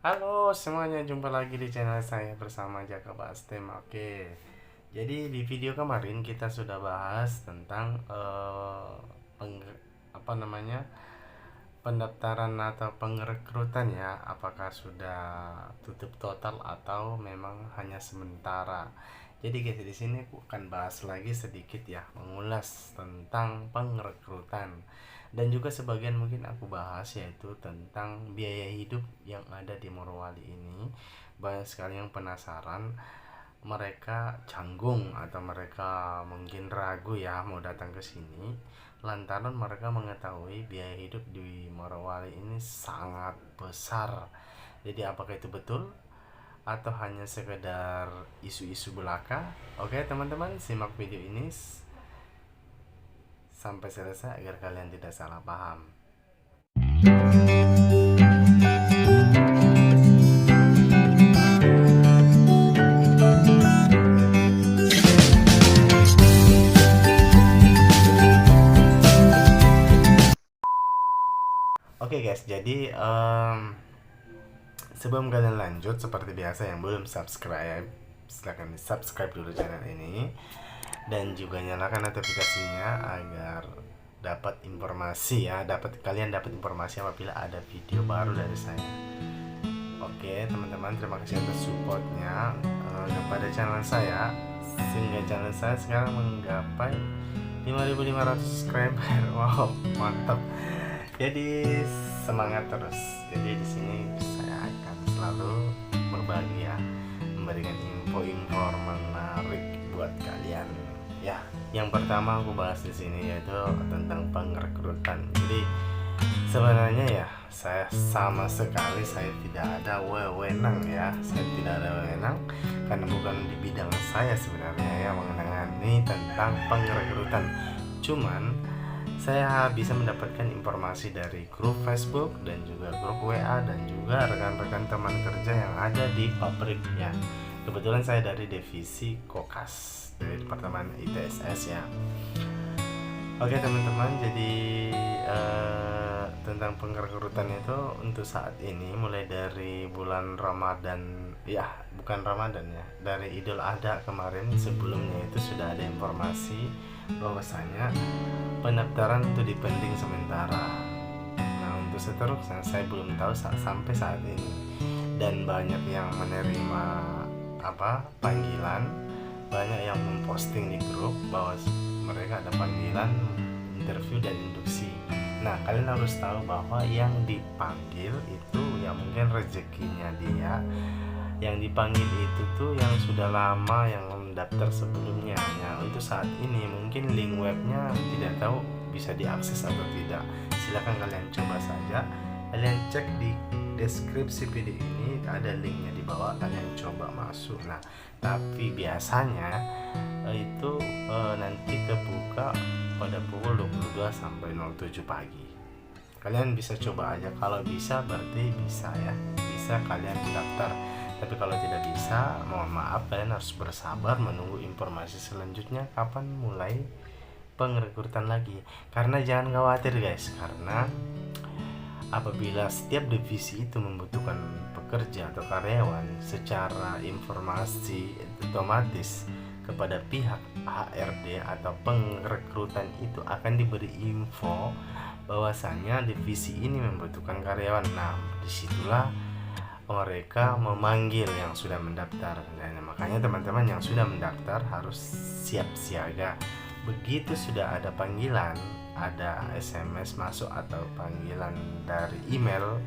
Halo semuanya, jumpa lagi di channel saya bersama Jaka Bastem. Oke, jadi di video kemarin kita sudah bahas tentang apa namanya pendaftaran atau pengrekrutan ya. Apakah sudah tutup total atau memang hanya sementara? Jadi guys, di sini aku akan bahas lagi sedikit ya, mengulas tentang pengrekrutan. Dan juga sebagian mungkin aku bahas yaitu tentang biaya hidup yang ada di Morowali ini. Banyak sekali yang penasaran, mereka canggung atau mereka mungkin ragu ya mau datang ke sini lantaran mereka mengetahui biaya hidup di Morowali ini sangat besar. Jadi apakah itu betul atau hanya sekedar isu-isu belaka? Oke teman-teman, simak video ini sampai selesai agar kalian tidak salah paham. Oke guys, jadi sebelum kalian lanjut, seperti biasa yang belum subscribe, silahkan di subscribe dulu channel ini dan juga nyalakan notifikasinya agar dapat informasi ya, kalian dapat informasi apabila ada video baru dari saya. Oke teman-teman, terima kasih atas supportnya kepada channel saya, sehingga channel saya sekarang menggapai 5.500 subscriber. Wow, mantap. Jadi semangat terus. Jadi di sini saya akan selalu berbagi ya, memberikan info-info menarik buat kalian. Ya, yang pertama aku bahas di sini yaitu tentang pengrekrutan. Jadi sebenarnya ya, saya sama sekali saya tidak ada wewenang ya. Saya tidak ada wewenang karena bukan di bidang saya sebenarnya ya mengenai tentang pengrekrutan. Cuman saya bisa mendapatkan informasi dari grup Facebook dan juga grup WA dan juga rekan-rekan teman kerja yang ada di pabrik ya. Kebetulan saya dari divisi Kokas dari Departemen ITSS ya. Oke teman-teman, jadi tentang pengrekrutan itu untuk saat ini mulai dari bulan Ramadan ya, bukan Ramadan ya, dari Idul Adha kemarin sebelumnya itu sudah ada informasi bahwasanya pendaftaran itu dipending sementara. Nah untuk seterusnya saya belum tahu sampai saat ini, dan banyak yang menerima panggilan, banyak yang memposting di grup bahwa mereka ada panggilan interview dan induksi. Nah kalian harus tahu bahwa yang dipanggil itu ya mungkin rezekinya dia, yang dipanggil itu tuh yang sudah lama yang mendaftar sebelumnya. Nah untuk saat ini mungkin link webnya tidak tahu bisa diakses atau tidak. Silakan kalian coba saja, kalian cek di deskripsi video ini ada linknya di bawah, kalian coba masuk. Nah tapi biasanya itu nanti kebuka pada pukul 22 sampai 07 pagi. Kalian bisa coba aja, kalau bisa berarti bisa ya, bisa kalian daftar. Tapi kalau tidak bisa, mohon maaf, kalian harus bersabar menunggu informasi selanjutnya kapan mulai pengrekrutan lagi. Karena jangan khawatir guys, karena apabila setiap divisi itu membutuhkan pekerja atau karyawan, secara informasi otomatis kepada pihak HRD atau pengrekrutan itu akan diberi info bahwasanya divisi ini membutuhkan karyawan. Nah disitulah mereka memanggil yang sudah mendaftar. Dan makanya teman-teman yang sudah mendaftar harus siap siaga. Begitu sudah ada panggilan, ada SMS masuk atau panggilan dari email,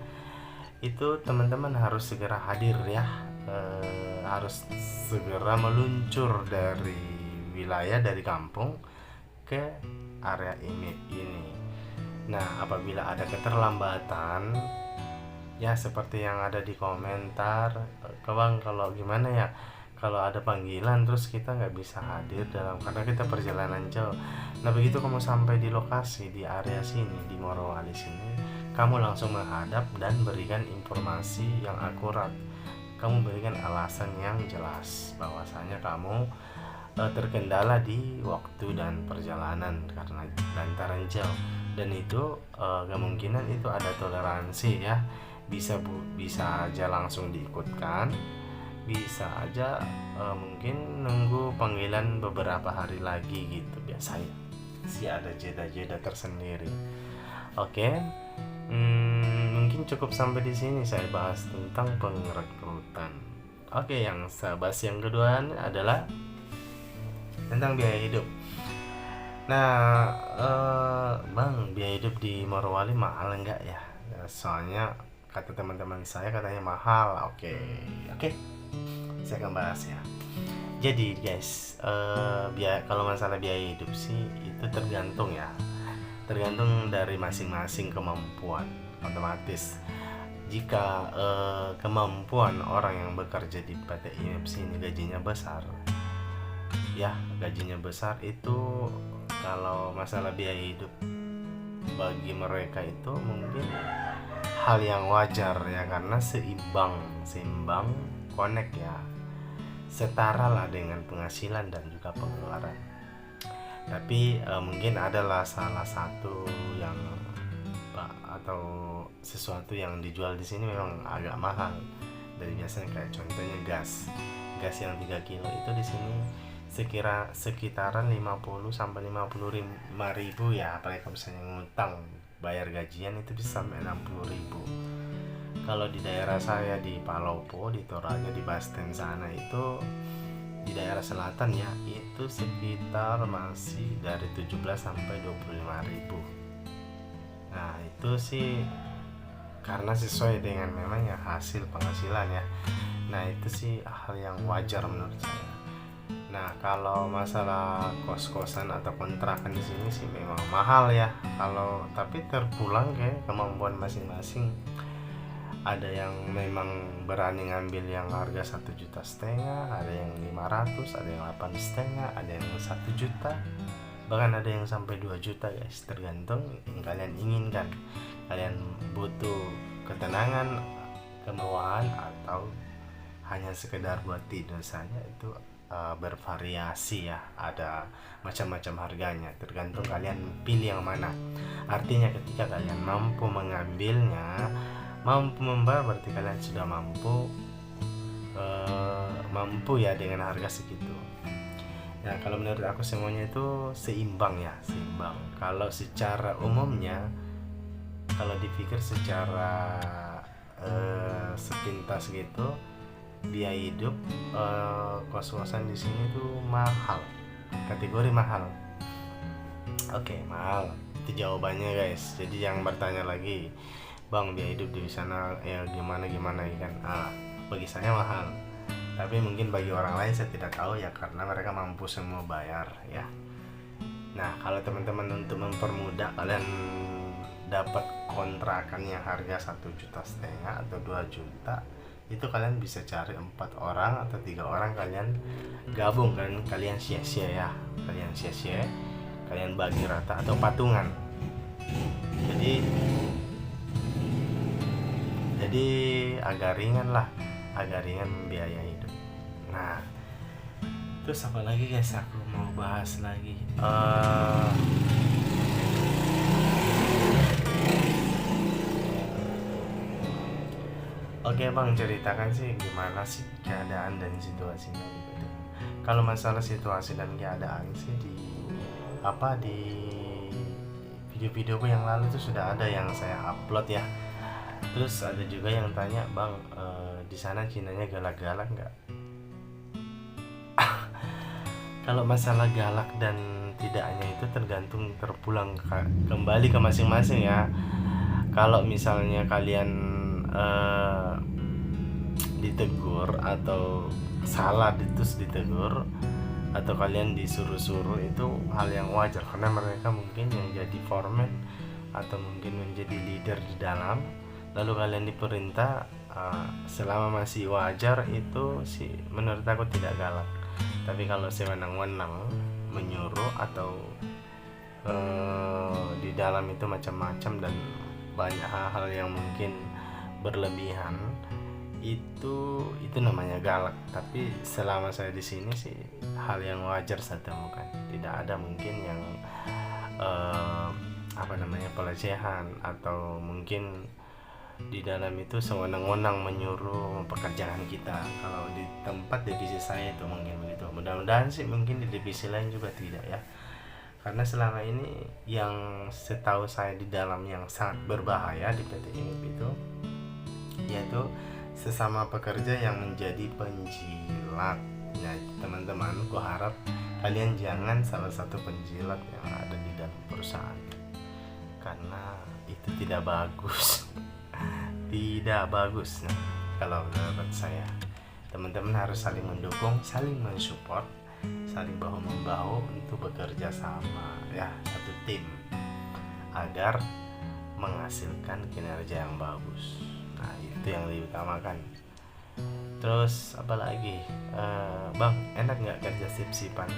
itu teman-teman harus segera hadir ya, harus segera meluncur dari wilayah, dari kampung ke area ini. Nah apabila ada keterlambatan ya, seperti yang ada di komentar, Bang kalau gimana ya kalau ada panggilan terus kita nggak bisa hadir karena kita perjalanan jauh. Nah begitu kamu sampai di lokasi, di area sini, di Morowali sini, kamu langsung menghadap dan berikan informasi yang akurat. Kamu berikan alasan yang jelas bahwasanya kamu terkendala di waktu dan perjalanan karena lantaran jauh, dan itu kemungkinan itu ada toleransi ya. bisa aja langsung diikutkan, bisa aja mungkin nunggu panggilan beberapa hari lagi gitu. Biasanya sih ada jeda-jeda tersendiri. Oke, mungkin cukup sampai di sini saya bahas tentang pengrekrutan. Oke, yang saya bahas yang kedua adalah tentang biaya hidup. Nah, Bang, biaya hidup di Morowali mahal enggak ya? Soalnya kata teman-teman saya katanya mahal. Oke, saya akan bahas ya. Jadi guys, kalau masalah biaya hidup sih itu tergantung ya, tergantung dari masing-masing kemampuan. Otomatis jika kemampuan orang yang bekerja di PT IMEPS ini gajinya besar, ya gajinya besar itu, kalau masalah biaya hidup bagi mereka itu mungkin hal yang wajar ya, karena seimbang connect ya, setara lah dengan penghasilan dan juga pengeluaran. Tapi mungkin adalah salah satu yang atau sesuatu yang dijual di sini memang agak mahal dari biasanya, kayak contohnya gas yang 3 kilo itu di sini sekitaran 50 sampai 55 ribu ya, apalagi kalau misalnya ngutang bayar gajian itu bisa sampai 60 ribu. Kalau di daerah saya di Palopo, di Toraja, di Basten sana itu di daerah selatan ya, itu sekitar masih dari 17 sampai 25 ribu. Nah itu sih karena sesuai dengan memangnya hasil penghasilan ya. Nah itu sih hal yang wajar menurut saya. Nah kalau masalah kos-kosan atau kontrakan di sini sih memang mahal ya. Tapi terpulang ke kemampuan masing-masing. Ada yang memang berani ngambil yang harga 1,5 juta, ada yang 500, ada yang 8,5, ada yang 1 juta, bahkan ada yang sampai 2 juta guys, tergantung yang kalian inginkan. Kalian butuh ketenangan, kemewahan, atau hanya sekedar buat tidur saja, itu bervariasi ya, ada macam-macam harganya, tergantung kalian pilih yang mana. Artinya ketika kalian mampu mengambilnya, mampu membayar, berarti kalian sudah mampu ya dengan harga segitu. Nah kalau menurut aku semuanya itu seimbang ya, seimbang. Kalau secara umumnya, kalau dipikir secara sepintas gitu, biaya hidup kos-kosan di sini tuh mahal, kategori mahal. Oke, mahal itu jawabannya guys. Jadi yang bertanya lagi, Bang biaya hidup di sana ya gimana kan? Bagi saya mahal, tapi mungkin bagi orang lain saya tidak tahu ya, karena mereka mampu semua bayar ya. Nah kalau teman-teman untuk mempermudah kalian dapat kontrakan yang harga 1,5 juta atau 2 juta, itu kalian bisa cari 4 orang atau 3 orang, kalian gabung kan, kalian sia-sia ya, kalian bagi rata atau patungan. Jadi agak ringan biaya hidup. Nah terus apa lagi guys, aku mau bahas lagi. Oke Bang, ceritakan sih gimana sih keadaan dan situasinya gitu. Kalau masalah situasi dan keadaan sih di video-videoku yang lalu itu sudah ada yang saya upload ya. Terus ada juga yang tanya, Bang, di sana Cinanya galak-galak nggak? Kalau masalah galak dan tidaknya itu tergantung, terpulang kembali ke masing-masing ya. Kalau misalnya kalian ditegur atau salah terus ditegur, atau kalian disuruh-suruh, itu hal yang wajar, karena mereka mungkin yang jadi foreman atau mungkin menjadi leader di dalam, lalu kalian diperintah. Selama masih wajar itu sih menurut aku tidak galak. Tapi kalau sewenang-wenang menyuruh atau di dalam itu macam-macam dan banyak hal-hal yang mungkin berlebihan, itu namanya galak. Tapi selama saya di sini sih hal yang wajar saya temukan, tidak ada mungkin yang pelecehan atau mungkin di dalam itu sewenang-wenang menyuruh pekerjaan kita. Kalau di tempat divisi saya itu mungkin begitu. Mudah-mudahan sih mungkin di divisi lain juga tidak ya. Karena selama ini yang setahu saya di dalam yang sangat berbahaya di PT IMIP itu yaitu sesama pekerja yang menjadi penjilat. Nah, teman-teman, gua harap kalian jangan salah satu penjilat yang ada di dalam perusahaan. Karena itu tidak bagus. Tidak bagus. Nah, kalau menurut saya, teman-teman harus saling mendukung, saling mensupport, saling bahu membahu untuk bekerja sama ya, satu tim agar menghasilkan kinerja yang bagus. Nah, itu yang diutamakan. Terus apa lagi, bang, enak nggak kerja sip-sipan?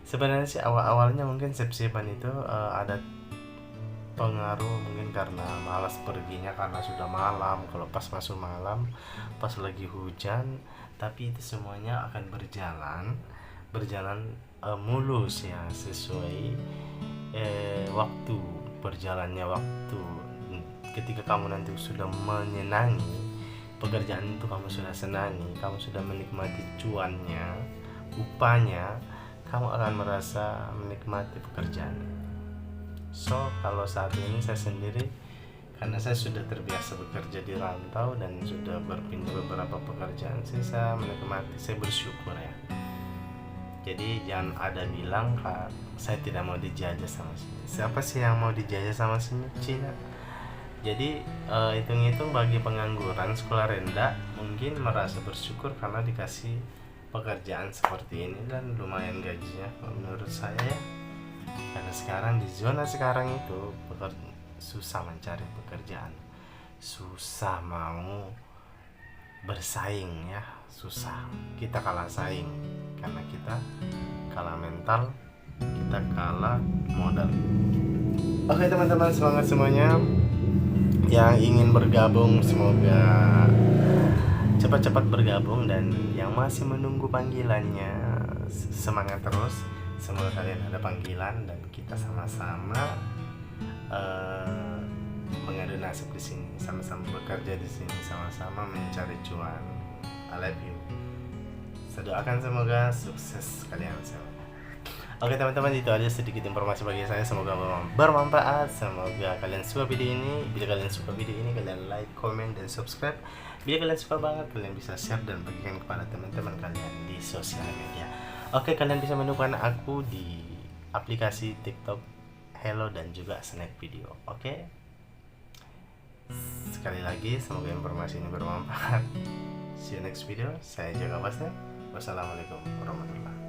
Sebenarnya sih awal-awalnya mungkin sip-sipan itu ada pengaruh mungkin karena malas perginya karena sudah malam. Kalau pas masuk malam, pas lagi hujan, tapi itu semuanya akan berjalan mulus ya, sesuai waktu berjalannya waktu. Ketika kamu nanti sudah menyenangi pekerjaan itu, kamu sudah senangi, kamu sudah menikmati cuannya, upahnya, kamu akan merasa menikmati pekerjaan. So, kalau saat ini saya sendiri, karena saya sudah terbiasa bekerja di rantau dan sudah berpindah beberapa pekerjaan sih, saya menikmati, saya bersyukur ya. Jadi jangan ada bilang, Kak, saya tidak mau dijajah sama sini. Siapa sih yang mau dijajah sama sini? Cina. Jadi hitung-hitung bagi pengangguran sekolah rendah mungkin merasa bersyukur karena dikasih pekerjaan seperti ini dan lumayan gajinya menurut saya ya. Karena sekarang di zona sekarang itu susah mencari pekerjaan, susah mau bersaing ya, susah. Kita kalah saing karena kita kalah mental, kita kalah modal. Oke teman-teman, semangat semuanya yang ingin bergabung, semoga cepat-cepat bergabung, dan yang masih menunggu panggilannya semangat terus. Semoga kalian ada panggilan dan kita sama-sama mengadu nasib di sini, sama-sama bekerja di sini, sama-sama mencari cuan. I love you. Saya doakan semoga sukses kalian semua. Oke teman-teman, itu aja sedikit informasi bagi saya. Semoga bermanfaat. Semoga kalian suka video ini. Bila kalian suka video ini, kalian like, comment, dan subscribe. Bila kalian suka banget, kalian bisa share dan bagikan kepada teman-teman kalian di sosial media. Oke, kalian bisa menemukan aku di aplikasi TikTok, Hello, dan juga Snack Video. Oke. Sekali lagi, semoga informasi ini bermanfaat. See you next video. Saya Jaga Basnya. Wassalamualaikum warahmatullahi wabarakatuh.